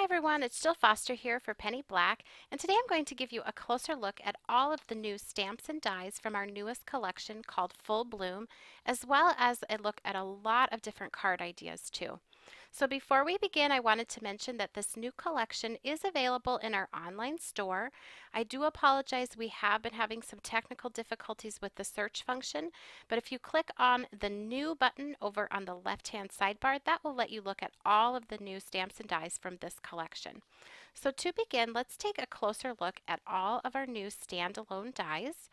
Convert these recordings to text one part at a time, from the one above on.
everyone, it's Jill Foster here for Penny Black, and today I'm going to give you a closer look at all of the new stamps and dies from our newest collection called Full Bloom, as well as a look at a lot of different card ideas too. So before we begin, I wanted to mention that this new collection is available in our online store. I do apologize, we have been having some technical difficulties with the search function, but if you click on the new button over on the left-hand sidebar, that will let you look at all of the new stamps and dies from this collection. So to begin, let's take a closer look at all of our new standalone dies.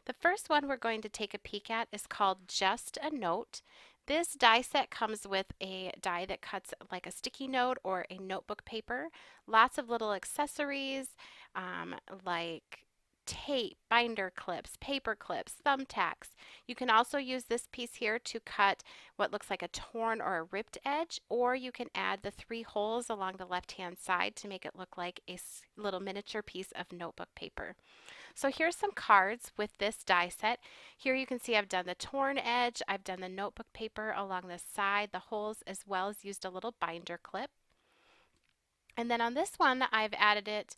The first one we're going to take a peek at is called Just a Note. This die set comes with a die that cuts like a sticky note or a notebook paper. Lots of little accessories um, like tape, binder clips, paper clips, thumbtacks. You can also use this piece here to cut what looks like a torn or a ripped edge, or you can add the 3 holes along the left-hand side to make it look like a little miniature piece of notebook paper. So here's some cards with this die set. Here you can see I've done the torn edge, I've done the notebook paper along the side, the holes, as well as used a little binder clip. And then on this one, I've added it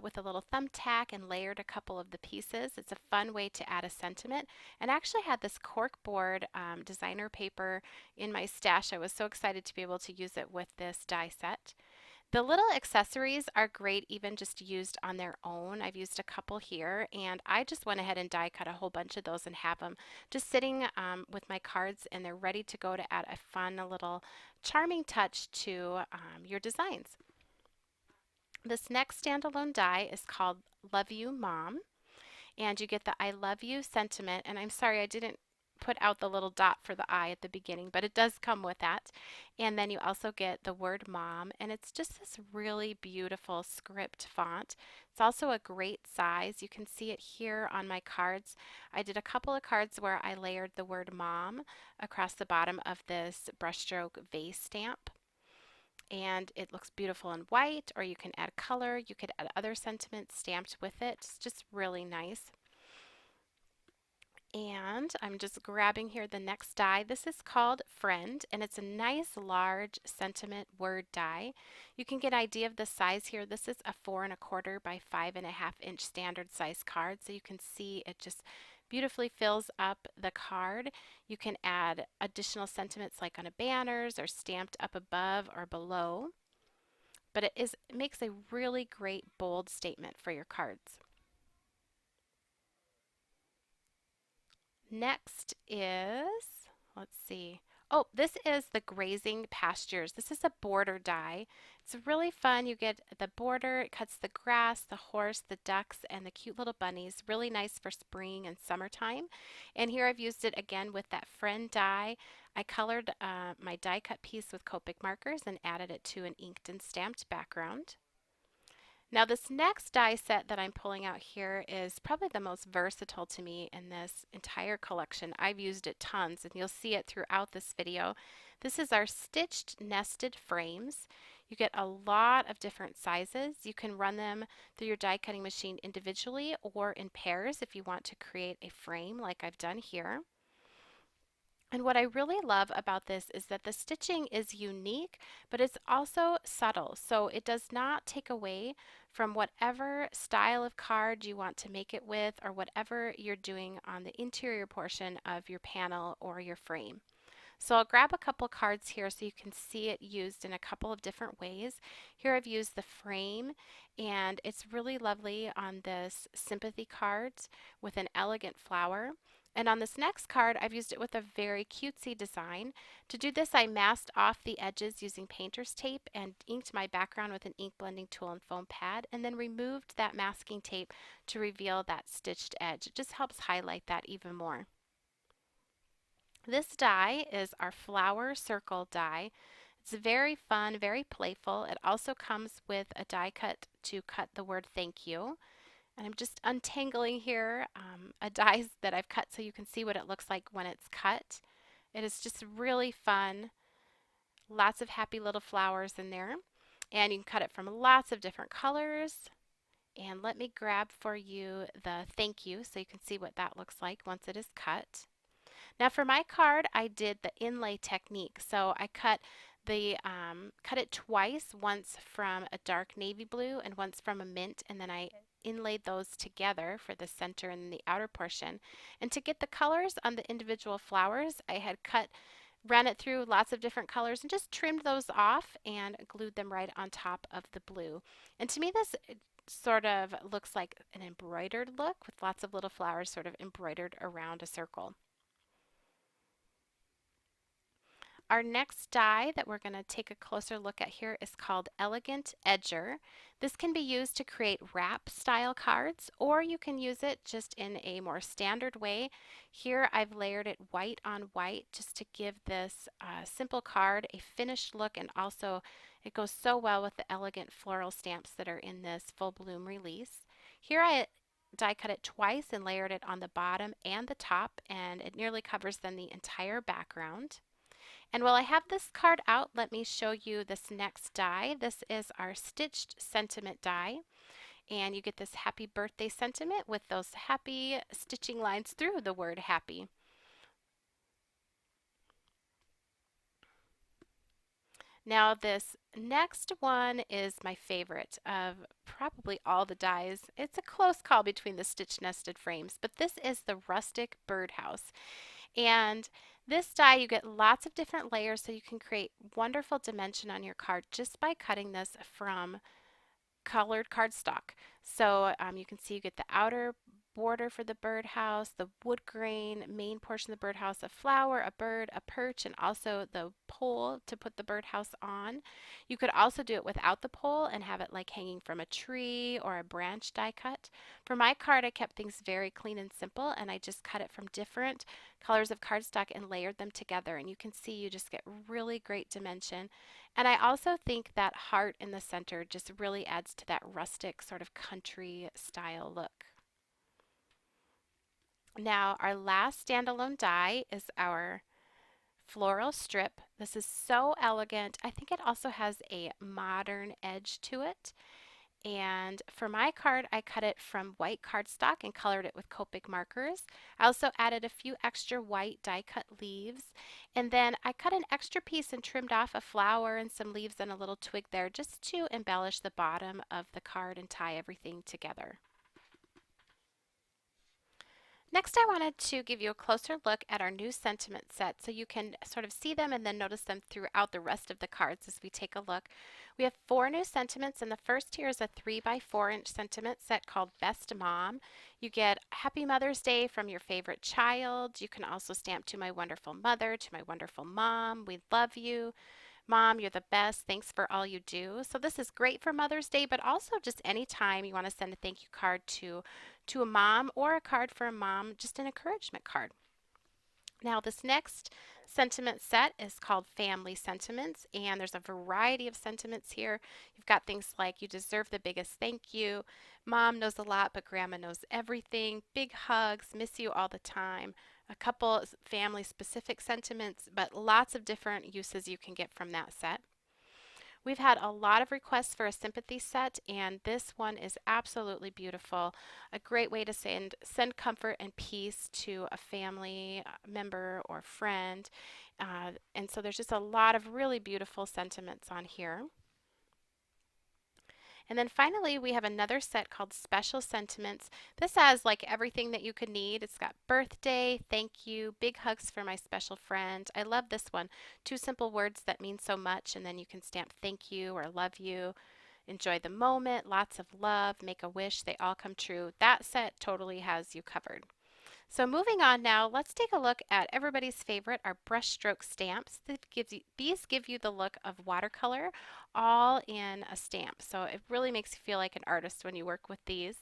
with a little thumbtack and layered a couple of the pieces. It's a fun way to add a sentiment. And I actually had this corkboard designer paper in my stash. I was so excited to be able to use it with this die set. The little accessories are great even just used on their own. I've used a couple here, and I just went ahead and die cut a whole bunch of those and have them just sitting with my cards, and they're ready to go to add a fun little charming touch to your designs. This next standalone die is called Love You Mom, and you get the I love you sentiment. And I'm sorry I didn't put out the little dot for the I at the beginning, but it does come with that. And then you also get the word mom, and it's just this really beautiful script font. It's also a great size. You can see it here on my cards. I did a couple of cards where I layered the word mom across the bottom of this brushstroke vase stamp, and it looks beautiful in white, or you can add color, you could add other sentiments stamped with it. It's just really nice. And I'm just grabbing here the next die. This is called Friend, and it's a nice large sentiment word die. You can get an idea of the size here. This is a 4¼ by 5½ inch standard size card, so you can see it just beautifully fills up the card. You can add additional sentiments like on a banners or stamped up above or below, but it makes a really great bold statement for your cards. Next is, let's see. Oh, this is the Grazing Pastures. This is a border die. It's really fun. You get the border, it cuts the grass, the horse, the ducks, and the cute little bunnies. Really nice for spring and summertime. And here I've used it again with that friend die. I colored my die cut piece with Copic markers and added it to an inked and stamped background. Now this next die set that I'm pulling out here is probably the most versatile to me in this entire collection. I've used it tons, and you'll see it throughout this video. This is our stitched nested frames. You get a lot of different sizes. You can run them through your die cutting machine individually or in pairs if you want to create a frame like I've done here. And what I really love about this is that the stitching is unique, but it's also subtle. So it does not take away from whatever style of card you want to make it with, or whatever you're doing on the interior portion of your panel or your frame. So I'll grab a couple cards here so you can see it used in a couple of different ways. Here I've used the frame, and it's really lovely on this sympathy cards with an elegant flower. And on this next card, I've used it with a very cutesy design. To do this, I masked off the edges using painter's tape and inked my background with an ink blending tool and foam pad, and then removed that masking tape to reveal that stitched edge. It just helps highlight that even more. This die is our flower circle die. It's very fun, very playful. It also comes with a die cut to cut the word thank you. And I'm just untangling here a die that I've cut so you can see what it looks like when it's cut. It is just really fun. Lots of happy little flowers in there. And you can cut it from lots of different colors. And let me grab for you the thank you so you can see what that looks like once it is cut. Now for my card, I did the inlay technique. So I cut cut it twice, once from a dark navy blue and once from a mint, and then I inlaid those together for the center and the outer portion. And to get the colors on the individual flowers, I had ran it through lots of different colors and just trimmed those off and glued them right on top of the blue. And to me, this sort of looks like an embroidered look with lots of little flowers sort of embroidered around a circle. Our next die that we're going to take a closer look at here is called Elegant Edger. This can be used to create wrap style cards, or you can use it just in a more standard way. Here I've layered it white on white just to give this simple card a finished look, and also it goes so well with the elegant floral stamps that are in this full bloom release. Here I die cut it twice and layered it on the bottom and the top, and it nearly covers then the entire background. And while I have this card out, let me show you this next die. This is our stitched sentiment die. And you get this happy birthday sentiment with those happy stitching lines through the word happy. Now this next one is my favorite of probably all the dies. It's a close call between the stitch nested frames, but this is the rustic birdhouse. And this die, you get lots of different layers, so you can create wonderful dimension on your card just by cutting this from colored cardstock. So you can see you get the outer border for the birdhouse, the wood grain main portion of the birdhouse, a flower, a bird, a perch, and also the pole to put the birdhouse on. You could also do it without the pole and have it like hanging from a tree or a branch die cut. For my card, I kept things very clean and simple, and I just cut it from different colors of cardstock and layered them together. And you can see you just get really great dimension. And I also think that heart in the center just really adds to that rustic sort of country style look. Now our last standalone die is our floral strip. This is so elegant. I think it also has a modern edge to it. And for my card, I cut it from white cardstock and colored it with Copic markers. I also added a few extra white die cut leaves. And then I cut an extra piece and trimmed off a flower and some leaves and a little twig there just to embellish the bottom of the card and tie everything together. Next, I wanted to give you a closer look at our new sentiment set so you can sort of see them and then notice them throughout the rest of the cards as we take a look. We have 4 new sentiments, and the first here is a 3x4-inch sentiment set called Best Mom. You get Happy Mother's Day from your favorite child. You can also stamp to my wonderful mother, to my wonderful mom. We love you. Mom, you're the best. Thanks for all you do. So this is great for Mother's Day, but also just any time you want to send a thank you card to a mom, or a card for a mom, just an encouragement card. Now this next sentiment set is called Family Sentiments, and there's a variety of sentiments here. You've got things like you deserve the biggest thank you, Mom knows a lot but Grandma knows everything, big hugs, miss you all the time, a couple family specific sentiments, but lots of different uses you can get from that set. We've had a lot of requests for a sympathy set, and this one is absolutely beautiful. A great way to send comfort and peace to a family member or friend. And so there's just a lot of really beautiful sentiments on here. And then finally, we have another set called Special Sentiments. This has like everything that you could need. It's got birthday, thank you, big hugs for my special friend. I love this one. 2 simple words that mean so much, and then you can stamp thank you or love you. Enjoy the moment, lots of love, make a wish, they all come true. That set totally has you covered. So moving on now, let's take a look at everybody's favorite, our brushstroke stamps. These give you the look of watercolor all in a stamp. So it really makes you feel like an artist when you work with these.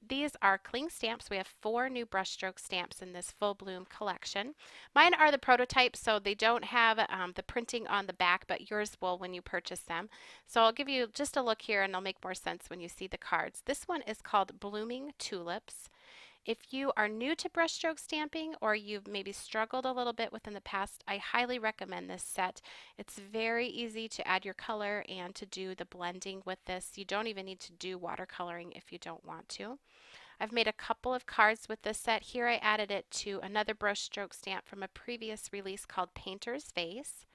These are cling stamps. We have 4 new brushstroke stamps in this full bloom collection. Mine are the prototypes, so they don't have the printing on the back, but yours will when you purchase them. So I'll give you just a look here and they'll make more sense when you see the cards. This one is called Blooming Tulips. If you are new to brushstroke stamping, or you've maybe struggled a little bit within the past, I highly recommend this set. It's very easy to add your color and to do the blending with this. You don't even need to do watercoloring if you don't want to. I've made a couple of cards with this set. Here I added it to another brushstroke stamp from a previous release called Painter's Vase.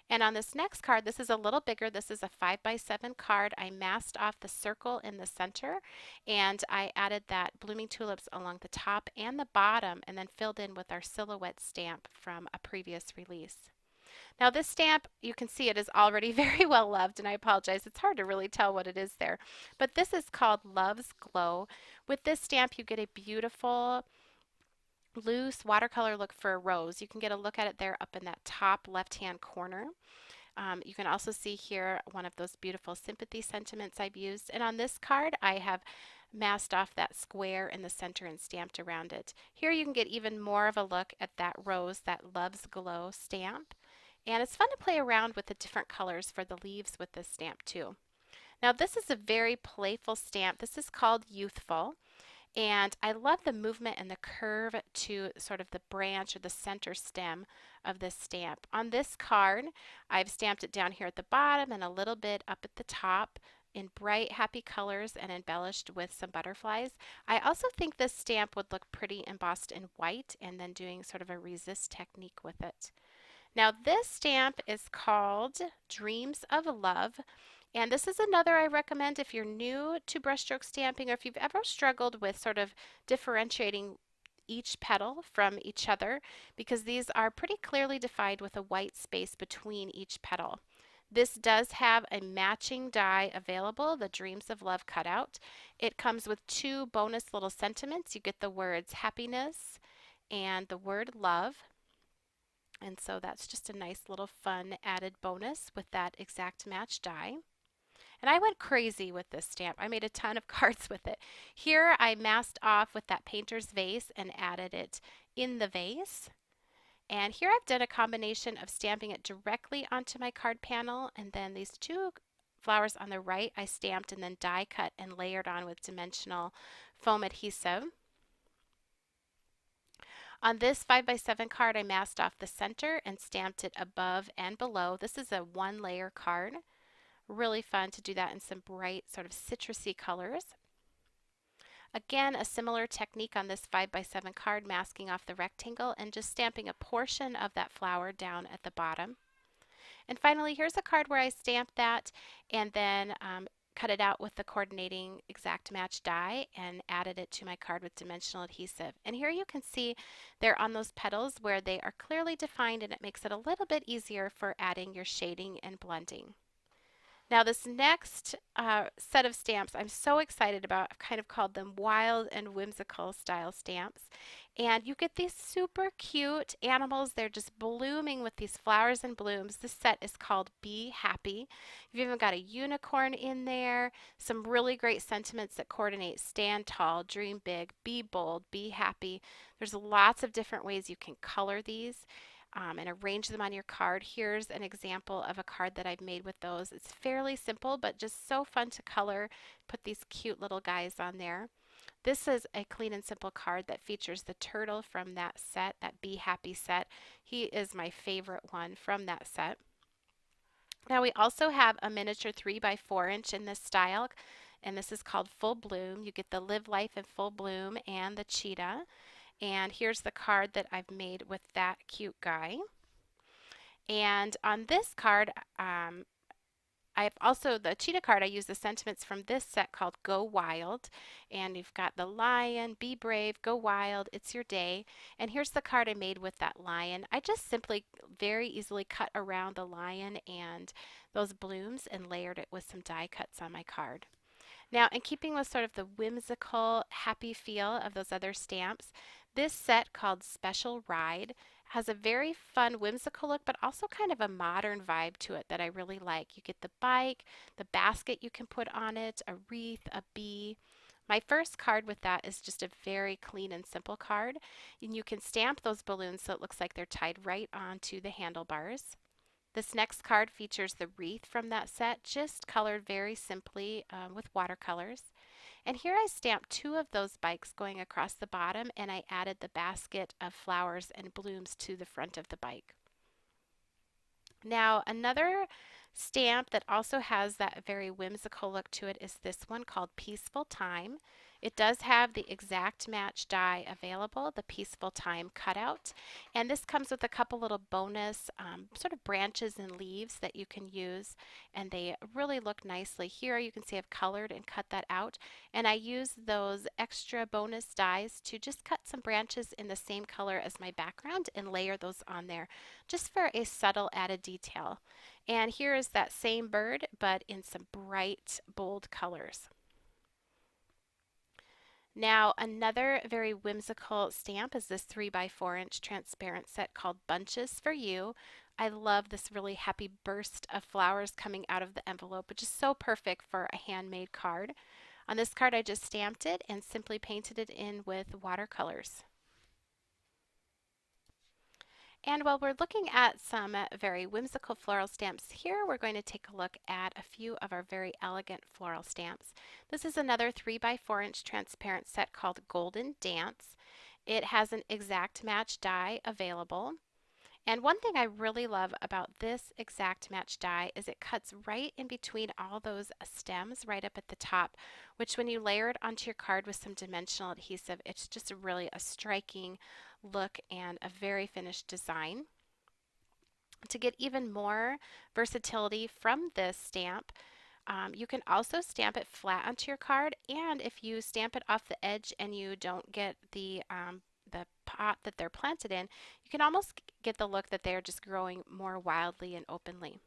And on this next card, this is a little bigger. This is a 5x7 card. I masked off the circle in the center and I added that blooming tulips along the top and the bottom and then filled in with our silhouette stamp from a previous release. Now this stamp, you can see it is already very well loved, and I apologize, it's hard to really tell what it is there. But this is called Love's Glow. With this stamp, you get a beautiful loose watercolor look for a rose. You can get a look at it there up in that top left-hand corner. You can also see here one of those beautiful sympathy sentiments I've used. And on this card, I have masked off that square in the center and stamped around it. Here you can get even more of a look at that rose, that Love's Glow stamp. And it's fun to play around with the different colors for the leaves with this stamp too. Now this is a very playful stamp. This is called Youthful. And I love the movement and the curve to sort of the branch or the center stem of this stamp. On this card, I've stamped it down here at the bottom and a little bit up at the top in bright, happy colors and embellished with some butterflies. I also think this stamp would look pretty embossed in white and then doing sort of a resist technique with it. Now this stamp is called Dreams of Love, and this is another I recommend if you're new to brushstroke stamping or if you've ever struggled with sort of differentiating each petal from each other, because these are pretty clearly defined with a white space between each petal. This does have a matching die available, the Dreams of Love cutout. It comes with two bonus little sentiments. You get the words happiness and the word love. And so that's just a nice little fun added bonus with that exact match die. And I went crazy with this stamp. I made a ton of cards with it. Here I masked off with that painter's vase and added it in the vase. And here I've done a combination of stamping it directly onto my card panel, and then these two flowers on the right I stamped and then die cut and layered on with dimensional foam adhesive. On this 5x7 card, I masked off the center and stamped it above and below. This is a one layer card. Really fun to do that in some bright sort of citrusy colors. Again, a similar technique on this 5x7 card, masking off the rectangle and just stamping a portion of that flower down at the bottom. And finally, here's a card where I stamped that and then cut it out with the coordinating exact match die and added it to my card with dimensional adhesive. And here you can see they're on those petals where they are clearly defined, and it makes it a little bit easier for adding your shading and blending. Now this next set of stamps I'm so excited about. I've kind of called them wild and whimsical style stamps. And you get these super cute animals. They're just blooming with these flowers and blooms. This set is called Be Happy. You've even got a unicorn in there. Some really great sentiments that coordinate: stand tall, dream big, be bold, be happy. There's lots of different ways you can color these and arrange them on your card. Here's an example of a card that I've made with those. It's fairly simple, but just so fun to color. Put these cute little guys on there. This is a clean and simple card that features the turtle from that set, that Be Happy set. He is my favorite one from that set. Now we also have a miniature 3x4" in this style, and this is called Full Bloom. You get the Live Life in Full Bloom and the cheetah. And here's the card that I've made with that cute guy. And on this card, I've also, the cheetah card, I use the sentiments from this set called Go Wild. And you've got the lion, be brave, go wild, it's your day. And here's the card I made with that lion. I just simply very easily cut around the lion and those blooms and layered it with some die cuts on my card. Now, in keeping with sort of the whimsical, happy feel of those other stamps, this set called Special Ride has a very fun, whimsical look, but also kind of a modern vibe to it that I really like. You get the bike, the basket you can put on it, a wreath, a bee. My first card with that is just a very clean and simple card, and you can stamp those balloons so it looks like they're tied right onto the handlebars. This next card features the wreath from that set, just colored very simply with watercolors. And here I stamped two of those bikes going across the bottom, and I added the basket of flowers and blooms to the front of the bike. Now another stamp that also has that very whimsical look to it is this one called Peaceful Time. It does have the exact match die available, the Peaceful Time cutout, and this comes with a couple little bonus sort of branches and leaves that you can use, and they really look nicely. Here you can see I've colored and cut that out, and I use those extra bonus dies to just cut some branches in the same color as my background and layer those on there just for a subtle added detail. And here is that same bird, but in some bright, bold colors. Now, another very whimsical stamp is this 3x4 inch transparent set called Bunches for You. I love this really happy burst of flowers coming out of the envelope, which is so perfect for a handmade card. On this card, I just stamped it and simply painted it in with watercolors. And while we're looking at some very whimsical floral stamps here, we're going to take a look at a few of our very elegant floral stamps. This is another 3x4 inch transparent set called Golden Dance. It has an exact match die available. And one thing I really love about this exact match die is it cuts right in between all those stems right up at the top, which when you layer it onto your card with some dimensional adhesive, it's just really a striking look and a very finished design. To get even more versatility from this stamp, you can also stamp it flat onto your card, and if you stamp it off the edge and you don't get the pot that they're planted in, you can almost get the look that they're just growing more wildly and openly.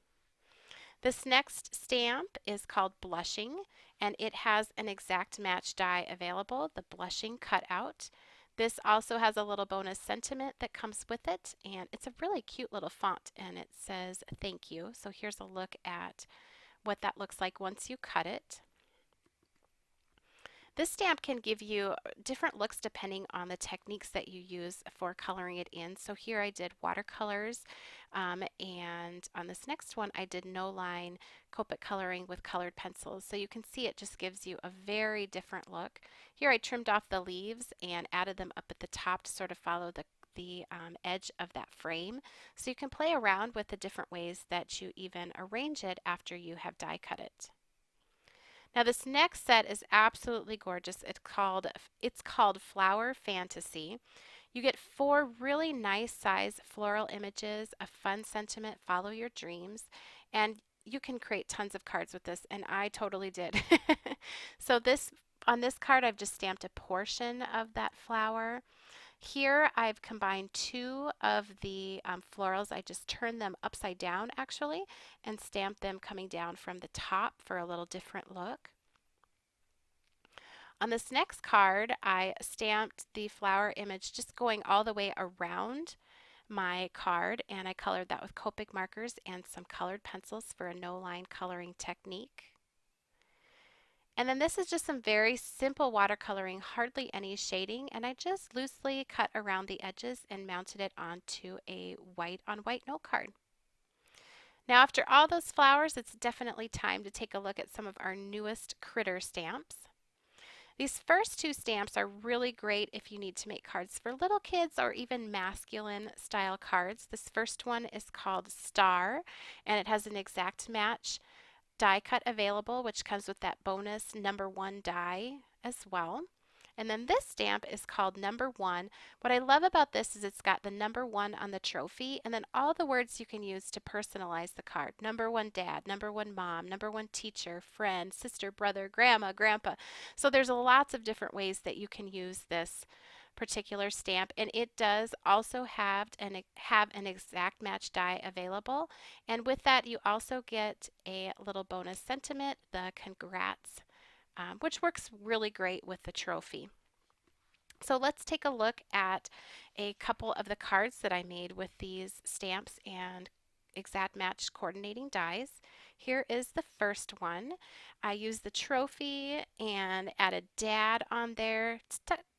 This next stamp is called Blushing, and it has an exact match die available, the Blushing cutout. This also has a little bonus sentiment that comes with it, and it's a really cute little font, and it says thank you. So here's a look at what that looks like once you cut it. This stamp can give you different looks depending on the techniques that you use for coloring it in. So here I did watercolors, and on this next one I did no line Copic coloring with colored pencils. So you can see it just gives you a very different look. Here I trimmed off the leaves and added them up at the top to sort of follow the edge of that frame. So you can play around with the different ways that you even arrange it after you have die cut it. Now this next set is absolutely gorgeous. It's called Flower Fantasy. You get 4 really nice size floral images, a fun sentiment, follow your dreams, and you can create tons of cards with this, and I totally did. So on this card I've just stamped a portion of that flower. Here I've combined 2 of the florals. I just turned them upside down actually and stamped them coming down from the top for a little different look. On this next card, I stamped the flower image just going all the way around my card, and I colored that with Copic markers and some colored pencils for a no-line coloring technique. And then this is just some very simple watercoloring, hardly any shading, and I just loosely cut around the edges and mounted it onto a white on white note card. Now after all those flowers, it's definitely time to take a look at some of our newest critter stamps. These first 2 stamps are really great if you need to make cards for little kids or even masculine style cards. This first one is called Star, and it has an exact match die cut available, which comes with that bonus #1 die as well. And then this stamp is called #1. What I love about this is it's got the #1 on the trophy and then all the words you can use to personalize the card. #1 dad, #1 mom, #1 teacher, friend, sister, brother, grandma, grandpa. So there's lots of different ways that you can use this particular stamp, and it does also have an exact match die available, and with that you also get a little bonus sentiment, the congrats, which works really great with the trophy. So let's take a look at a couple of the cards that I made with these stamps and exact match coordinating dies. Here is the first one. I used the trophy and added dad on there,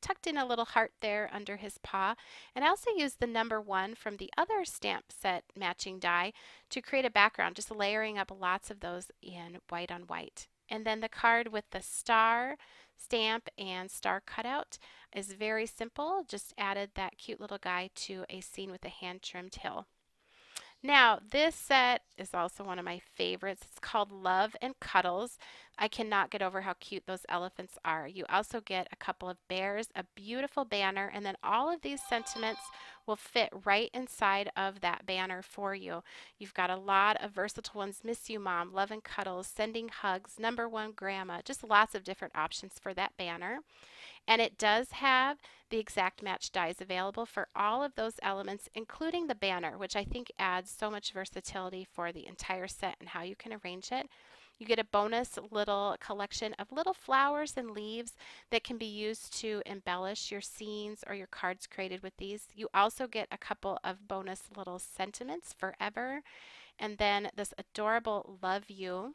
tucked in a little heart there under his paw. And I also used the #1 from the other stamp set matching die to create a background, just layering up lots of those in white on white. And then the card with the star stamp and star cutout is very simple. Just added that cute little guy to a scene with a hand trimmed hill. Now, this set is also one of my favorites. It's called Love and Cuddles. I cannot get over how cute those elephants are. You also get a couple of bears, a beautiful banner, and then all of these sentiments will fit right inside of that banner for you. You've got a lot of versatile ones: Miss You Mom, Love and Cuddles, Sending Hugs, Number One Grandma, just lots of different options for that banner. And it does have the exact match dies available for all of those elements, including the banner, which I think adds so much versatility for the entire set and how you can arrange it. You get a bonus little collection of little flowers and leaves that can be used to embellish your scenes or your cards created with these. You also get a couple of bonus little sentiments: forever, and then this adorable love you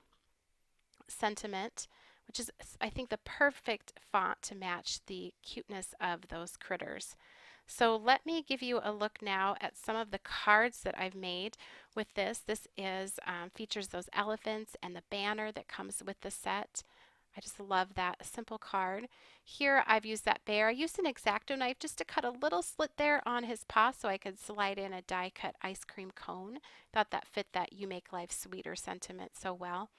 sentiment, which is, I think, the perfect font to match the cuteness of those critters. So let me give you a look now at some of the cards that I've made with this. This is features those elephants and the banner that comes with the set. I just love that simple card. Here I've used that bear. I used an X-Acto knife just to cut a little slit there on his paw so I could slide in a die cut ice cream cone. Thought that fit that "you make life sweeter" sentiment so well.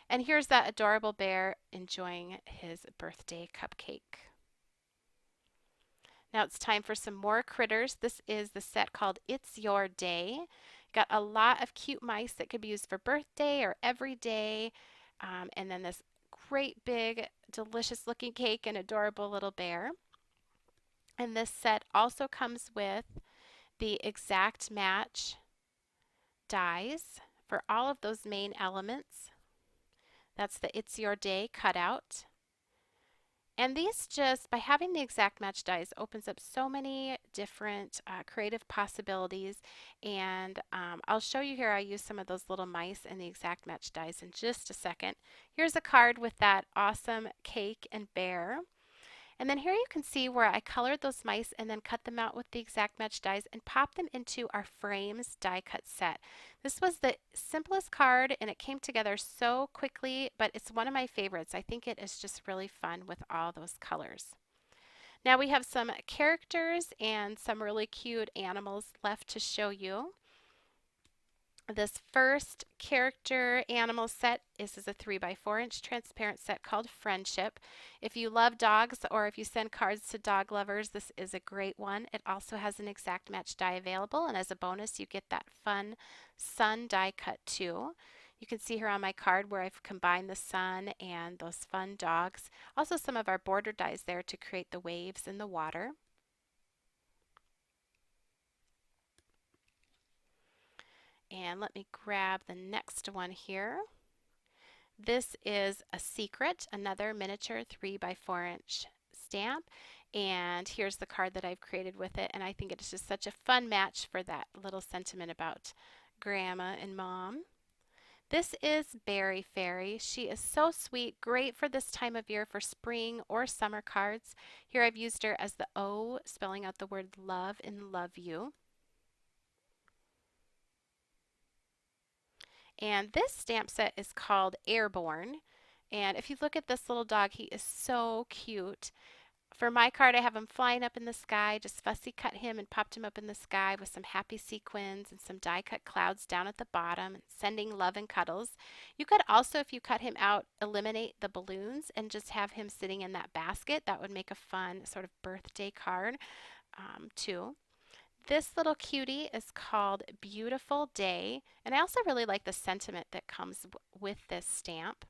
And here's that adorable bear enjoying his birthday cupcake. Now it's time for some more critters. This is the set called It's Your Day. Got a lot of cute mice that could be used for birthday or every day. And then this great big delicious looking cake and adorable little bear. And this set also comes with the exact match dies for all of those main elements. That's the It's Your Day cutout. And these, just by having the exact match dies, opens up so many different creative possibilities. And I'll show you here. I use some of those little mice and the exact match dies in just a second. Here's a card with that awesome cake and bear. And then here you can see where I colored those mice and then cut them out with the exact match dies and popped them into our frames die cut set. This was the simplest card and it came together so quickly, but it's one of my favorites. I think it is just really fun with all those colors. Now we have some characters and some really cute animals left to show you. This first character animal set is a 3x4-inch transparent set called Friendship. If you love dogs or if you send cards to dog lovers, this is a great one. It also has an exact match die available, and as a bonus you get that fun sun die cut too. You can see here on my card where I've combined the sun and those fun dogs. Also some of our border dies there to create the waves in the water. And let me grab the next one here. This is a Secret, another miniature 3x4-inch stamp. And here's the card that I've created with it. And I think it's just such a fun match for that little sentiment about grandma and mom. This is Berry Fairy. She is so sweet, great for this time of year for spring or summer cards. Here I've used her as the O, spelling out the word love in Love You. And this stamp set is called Airborne. And if you look at this little dog, he is so cute. For my card, I have him flying up in the sky. Just fussy cut him and popped him up in the sky with some happy sequins and some die cut clouds down at the bottom, and sending love and cuddles. You could also, if you cut him out, eliminate the balloons and just have him sitting in that basket. That would make a fun sort of birthday card too. This little cutie is called Beautiful Day, and I also really like the sentiment that comes with this stamp.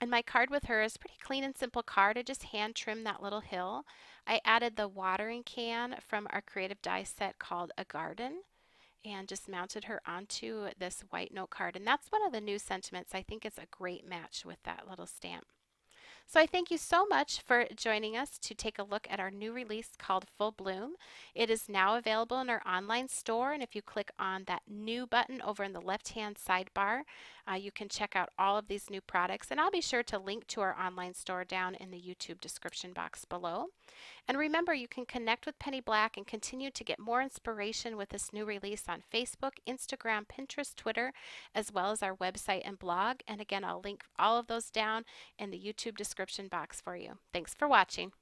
And my card with her is pretty clean and simple card. I just hand trimmed that little hill. I added the watering can from our creative die set called A Garden and just mounted her onto this white note card. And that's one of the new sentiments. I think it's a great match with that little stamp. So I thank you so much for joining us to take a look at our new release called Full Bloom. It is now available in our online store, and if you click on that new button over in the left-hand sidebar, you can check out all of these new products, and I'll be sure to link to our online store down in the YouTube description box below. And remember, you can connect with Penny Black and continue to get more inspiration with this new release on Facebook, Instagram, Pinterest, Twitter, as well as our website and blog. And again, I'll link all of those down in the YouTube description box for you. Thanks for watching.